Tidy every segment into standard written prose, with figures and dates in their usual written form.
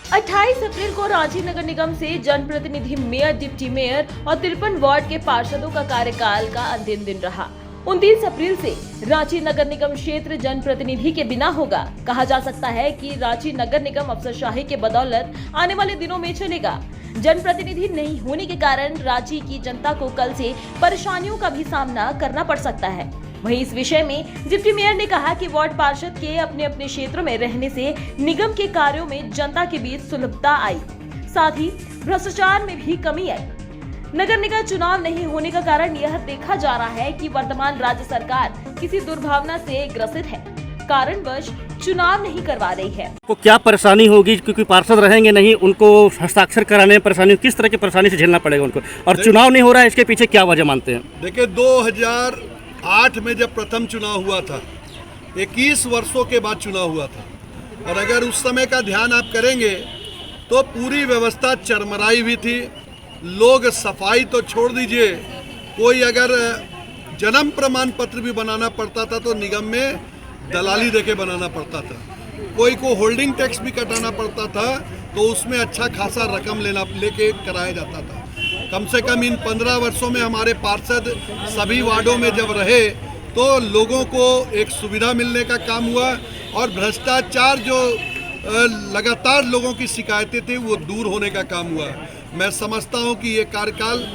28 अप्रैल को रांची नगर निगम से जनप्रतिनिधि, मेयर, डिप्टी मेयर और 53 वार्ड के पार्षदों का कार्यकाल का अंतिम दिन रहा। 29 अप्रैल से रांची नगर निगम क्षेत्र जनप्रतिनिधि के बिना होगा। कहा जा सकता है कि रांची नगर निगम अफसरशाही के बदौलत आने वाले दिनों में चलेगा। जनप्रतिनिधि नहीं होने के कारण रांची की जनता को कल से परेशानियों का भी सामना करना पड़ सकता है। वहीं इस विषय में डिप्टी मेयर ने कहा कि वार्ड पार्षद के अपने अपने क्षेत्रों में रहने से निगम के कार्यों में जनता के बीच सुलभता आई, साथ ही भ्रष्टाचार में भी कमी आई। नगर निगम चुनाव नहीं होने का कारण यह देखा जा रहा है कि वर्तमान राज्य सरकार किसी दुर्भावना से ग्रसित है, कारणवश चुनाव नहीं करवा रही है। को क्या परेशानी होगी, क्योंकि पार्षद रहेंगे नहीं, उनको हस्ताक्षर कराने में परेशानी, किस तरह की परेशानी से झेलना पड़ेगा उनको, और चुनाव नहीं हो रहा है, इसके पीछे क्या वजह मानते हैं? देखिए, 2008 में जब प्रथम चुनाव हुआ था, 21 वर्षों के बाद चुनाव हुआ था, और अगर उस समय का ध्यान आप करेंगे तो पूरी व्यवस्था चरमराई हुई थी। लोग सफाई तो छोड़ दीजिए, कोई अगर जन्म प्रमाण पत्र भी बनाना पड़ता था तो निगम में दलाली देके बनाना पड़ता था। कोई को होल्डिंग टैक्स भी कटाना पड़ता था तो उसमें अच्छा खासा रकम लेके कराया जाता था। कम से कम इन 15 वर्षों में हमारे पार्षद सभी वार्डों में जब रहे तो लोगों को एक सुविधा मिलने का काम हुआ, और भ्रष्टाचार जो लगातार लोगों की शिकायतें थी वो दूर होने का काम हुआ। मैं समझता हूं कि ये कार्यकाल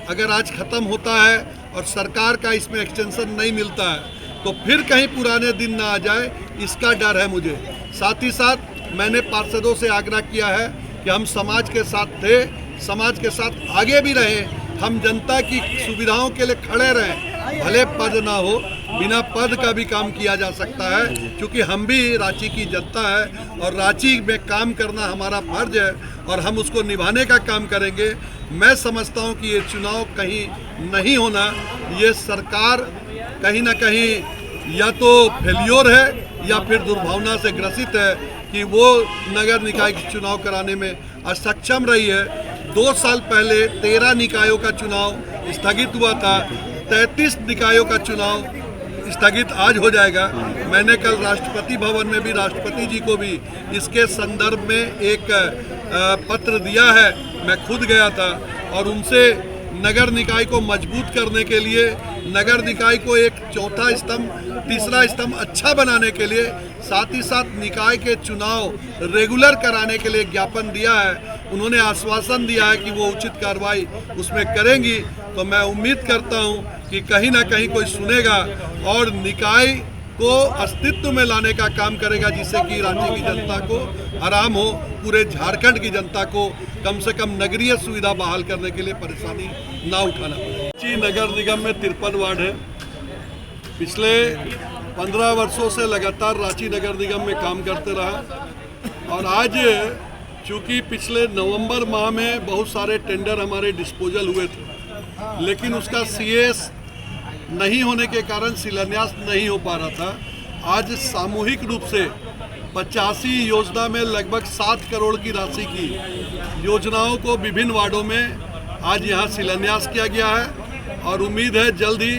अगर आज ख़त्म होता है और सरकार का इसमें एक्सटेंशन नहीं मिलता है तो फिर कहीं पुराने दिन ना आ जाए, इसका डर है मुझे। साथ ही साथ मैंने पार्षदों से आग्रह किया है कि हम समाज के साथ थे, समाज के साथ आगे भी रहें, हम जनता की सुविधाओं के लिए खड़े रहें। भले पद ना हो, बिना पद का भी काम किया जा सकता है, क्योंकि हम भी रांची की जनता है और रांची में काम करना हमारा फर्ज है और हम उसको निभाने का काम करेंगे। मैं समझता हूं कि ये चुनाव कहीं नहीं होना, ये सरकार कहीं ना कहीं या तो फेल्योर है या फिर दुर्भावना से ग्रसित है कि वो नगर निकाय के चुनाव कराने में असक्षम रही है। 2 साल पहले 13 निकायों का चुनाव स्थगित हुआ था, 33 निकायों का चुनाव स्थगित आज हो जाएगा। मैंने कल राष्ट्रपति भवन में भी राष्ट्रपति जी को भी इसके संदर्भ में एक पत्र दिया है। मैं खुद गया था और उनसे नगर निकाय को मजबूत करने के लिए, नगर निकाय को एक चौथा स्तंभ, तीसरा स्तंभ अच्छा बनाने के लिए, साथ ही साथ निकाय के चुनाव रेगुलर कराने के लिए ज्ञापन दिया है। उन्होंने आश्वासन दिया है कि वो उचित कार्रवाई उसमें करेंगी। तो मैं उम्मीद करता हूं कि कहीं ना कहीं कोई सुनेगा और निकाय को अस्तित्व में लाने का काम करेगा, जिससे कि रांची की जनता को आराम हो, पूरे झारखंड की जनता को कम से कम नगरीय सुविधा बहाल करने के लिए परेशानी ना उठाना पड़े। रांची नगर निगम में 53 वार्ड है। पिछले 15 वर्षों से लगातार रांची नगर निगम में काम करते रहा, और आज चूँकि पिछले नवंबर माह में बहुत सारे टेंडर हमारे डिस्पोजल हुए थे, लेकिन उसका सीएस नहीं होने के कारण शिलान्यास नहीं हो पा रहा था। आज सामूहिक रूप से 85 योजना में लगभग 7 करोड़ की राशि की योजनाओं को विभिन्न वार्डों में आज यहाँ शिलान्यास किया गया है, और उम्मीद है जल्द ही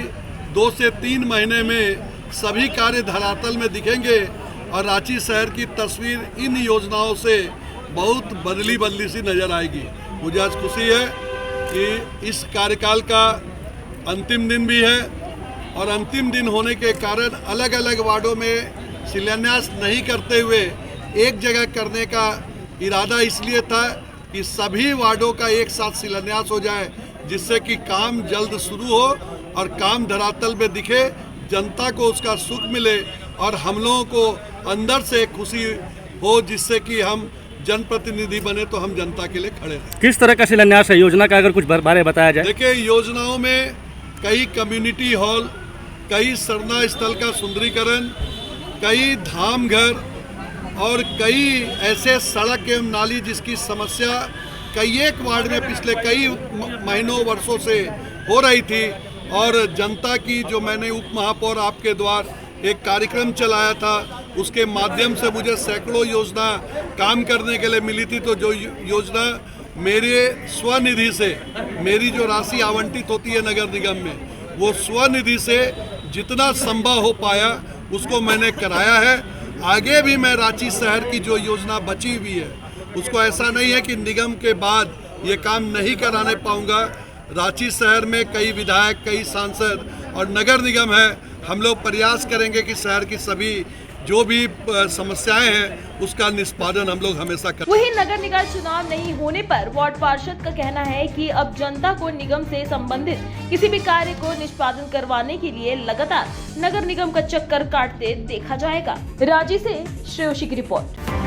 2 से 3 महीने में सभी कार्य धरातल में दिखेंगे और रांची शहर की तस्वीर इन योजनाओं से बहुत बदली सी नजर आएगी। मुझे आज खुशी है कि इस कार्यकाल का अंतिम दिन भी है, और अंतिम दिन होने के कारण अलग अलग वार्डों में शिलान्यास नहीं करते हुए एक जगह करने का इरादा इसलिए था कि सभी वार्डों का एक साथ शिलान्यास हो जाए, जिससे कि काम जल्द शुरू हो और काम धरातल में दिखे, जनता को उसका सुख मिले और हम लोगों को अंदर से खुशी हो, जिससे कि हम जनप्रतिनिधि बने तो हम जनता के लिए खड़े रहें। किस तरह का शिलान्यास है योजना का, अगर कुछ बारे बताया जाए? देखिए, योजनाओं में कई कम्युनिटी हॉल, कई सरना स्थल का सुंदरीकरण, कई धाम घर और कई ऐसे सड़क एवं नाली जिसकी समस्या कई एक वार्ड में पिछले कई महीनों वर्षों से हो रही थी, और जनता की जो मैंने उप महापौर आपके द्वार एक कार्यक्रम चलाया था, उसके माध्यम से मुझे सैकड़ों योजना काम करने के लिए मिली थी। तो जो योजना मेरे स्वनिधि से, मेरी जो राशि आवंटित होती है नगर निगम में, वो स्वनिधि से जितना संभव हो पाया उसको मैंने कराया है। आगे भी मैं रांची शहर की जो योजना बची हुई है उसको ऐसा नहीं है कि निगम के बाद ये काम नहीं कराने पाऊंगा। रांची शहर में कई विधायक, कई सांसद और नगर निगम है। हम लोग प्रयास करेंगे कि शहर की सभी जो भी समस्याएं हैं उसका निष्पादन हम लोग हमेशा करें। वहीं नगर निकाय चुनाव नहीं होने पर वार्ड पार्षद का कहना है कि अब जनता को निगम से संबंधित किसी भी कार्य को निष्पादन करवाने के लिए लगातार नगर निगम का चक्कर काटते देखा जाएगा। रांची से श्रेयोशी की रिपोर्ट।